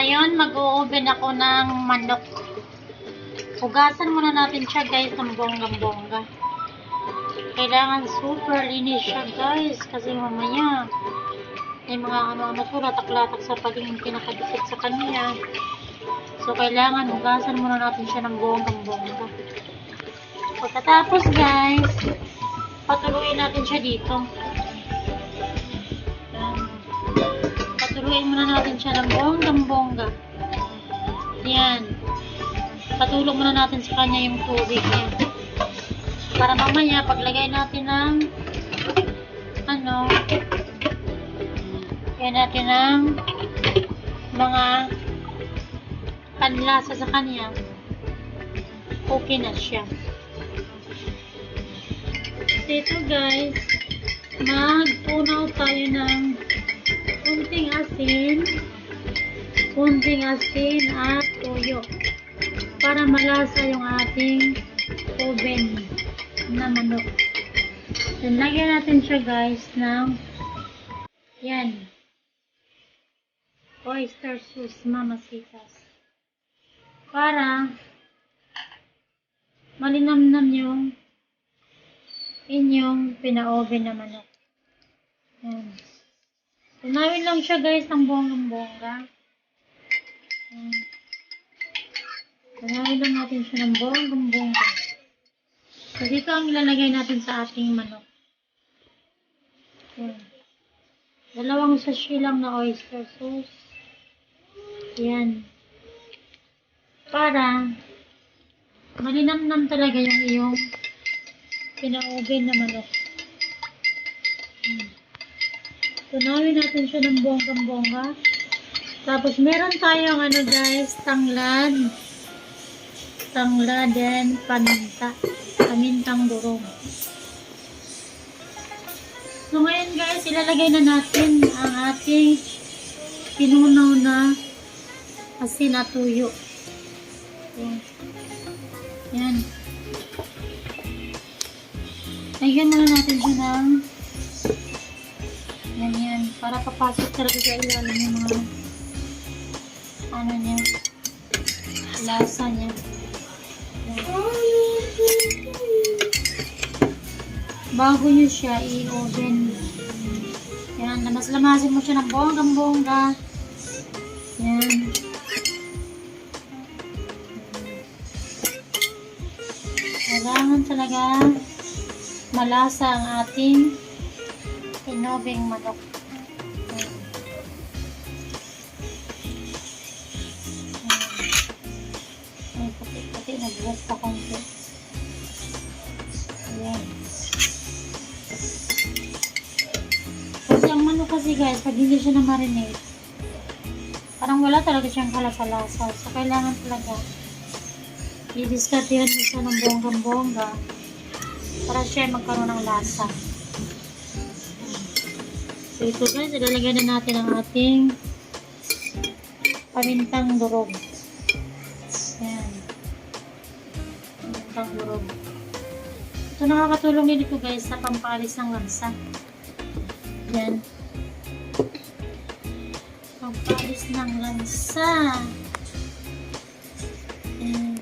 ngayon, mag-o-oven ako ng manok. Hugasan muna natin siya, guys, ng bonggang-bongga. Kailangan super linis siya, guys, kasi mamaya may mga ano-ano to, latak-latak sa paling pinakadikit sa kanya. So, kailangan hugasan muna natin siya ng bonggang-bongga. Pagkatapos, guys, patuluin natin siya dito. Patuluin muna natin siya ng bonggang-bongga. Yan. Patulog muna natin sa kanya yung tubig niya. Para mamaya, paglagay natin ng yan natin ng mga panlasa sa kanya, okay na siya. Dito, guys, magpunaw tayo ng kunting asin at toyo para malasa yung ating oven na manok. Then, lagyan natin siya, guys, ng yan, oyster sauce, mamasitas, para malinamnam yung inyong pina-oven na manok. Yan. Tunawin lang siya, guys, ng bonggang-bongga. Tunawin lang natin siya ng bonggang-bongga. So, dito ang ilalagay natin sa ating manok. Yan. 2 sachet lang na oyster sauce. Yan. Para malinamnam talaga yung iyong pina-oven na manok. Tunawin natin siya ng bonggang-bongga. Tapos, meron tayong guys, tanglad and pamintang durog. So, ngayon, guys, ilalagay na natin ang ating pinunaw na asin at tuyo. Yan. Lagyan muna natin siya ng yan, para papasok talaga sa ilalim yung mga niya, lasa niya. Bago nyo siya i-oven, yan, lamas-lamasin mo siya ng bonggang-bongga. Yan. Kailangan talaga malasa ang ating inoving manok. Ay, pati nag-buhok pa konti. Ayan. Kasi ang manok kasi, guys, pag hindi siya na-marinate, parang wala talaga siyang kalasa-lasa. So, kailangan talaga i-discartehan mo siya ng bonggang-bongga para siya magkaroon ng lasa. So, ito, guys, ilalagay na natin ang ating pamintang durog. Yan. Pamintang durog. Ito, nakakatulong din ito, guys, sa pampalis ng lansa. Yan. Pampalis ng lansa. Yan.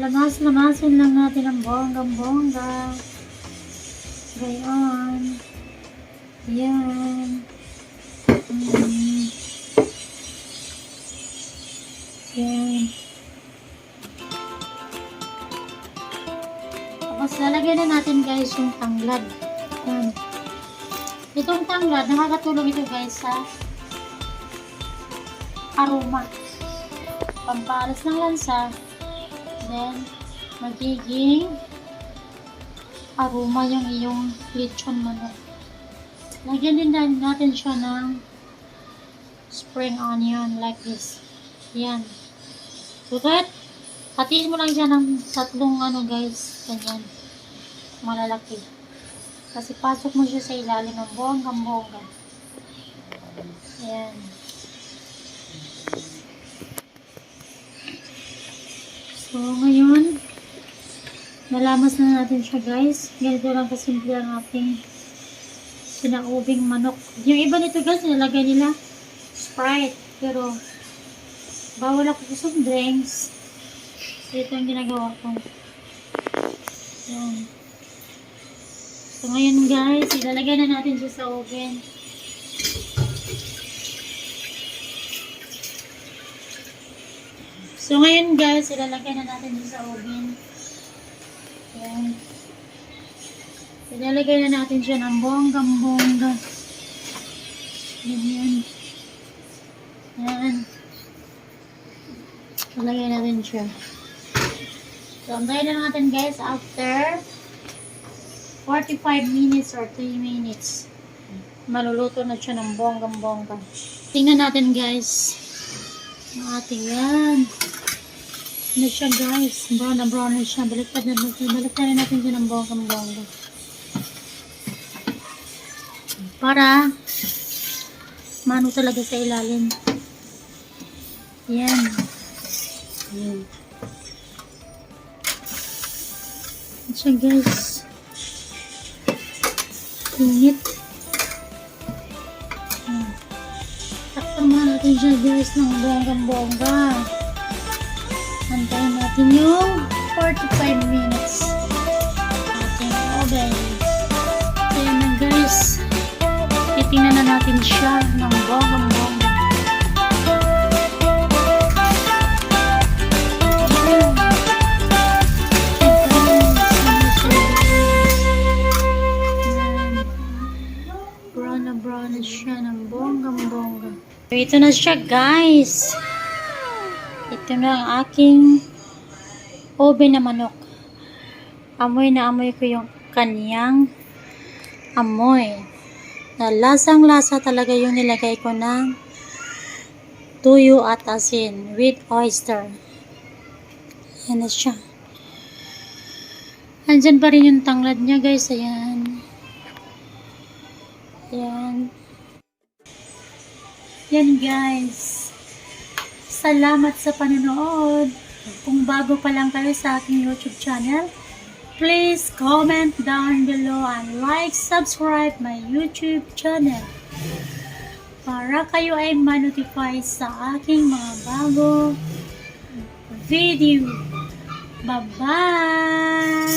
Lamas-lamasin lang natin ang bonggang-bongga. Gayon. Yan. Yan. Tapos lalagyan na natin, guys, yung tanglad. Yan. Itong tanglad, nakakatulong ito, guys, sa aroma. Pampalas ng lansa. Then, magiging aroma yung iyong lechon manok. Lagyan din natin siya ng spring onion like this. Yan. Sukat, hatiin mo lang siya ng 3 guys. Ganyan. Malalaki. Kasi pasok mo siya sa ilalim ng bonggang-bongga. Yan. Nalamas na natin siya guys. Ganito lang kasimple ang ating sinaubing manok. Yung iba nito guys, nilalagay nila Sprite. Pero, bawal ako sa soft drinks. So, ito ang ginagawa ko. Yan. So, ngayon guys, ilalagay na natin siya sa oven. So, ngayon guys, ilalagay na natin siya sa oven. Yan. Ilalagay na natin siya ng bonggang-bongga. Yan. Yan. Ilalagay natin siya. So, antayin na natin guys after 45 minutes or 3 minutes. Maluluto na siya ng bonggang-bongga. Tingnan natin guys. Ang ating yan. Ano siya guys? Brown na brown na siya. Baliktad na natin siya ng bonggang-bongga. Para mano talaga sa ilalim. Yan. Yan. Ano siya guys? Init. Takpan muna natin siya guys ng bonggang-bongga. Antayin natin yung 45 minutes. Ating oven. Ayan na guys. Titingnan na natin siya ng bonggang-bongga. Brown na siya ng bonggang-bongga. So, ito na siya guys. Ito na ang aking oven na manok. Amoy na amoy ko yung kanyang amoy. Na lasang-lasa talaga yung nilagay ko ng tuyo at asin with oyster. Ayan na siya. Andyan pa rin yung tanglad niya guys. Ayan. Ayan. Yan guys. Salamat sa panonood. Kung bago pa lang kayo sa aking YouTube channel, please comment down below and like, subscribe my YouTube channel para kayo ay ma-notify sa aking mga bago video. Bye-bye!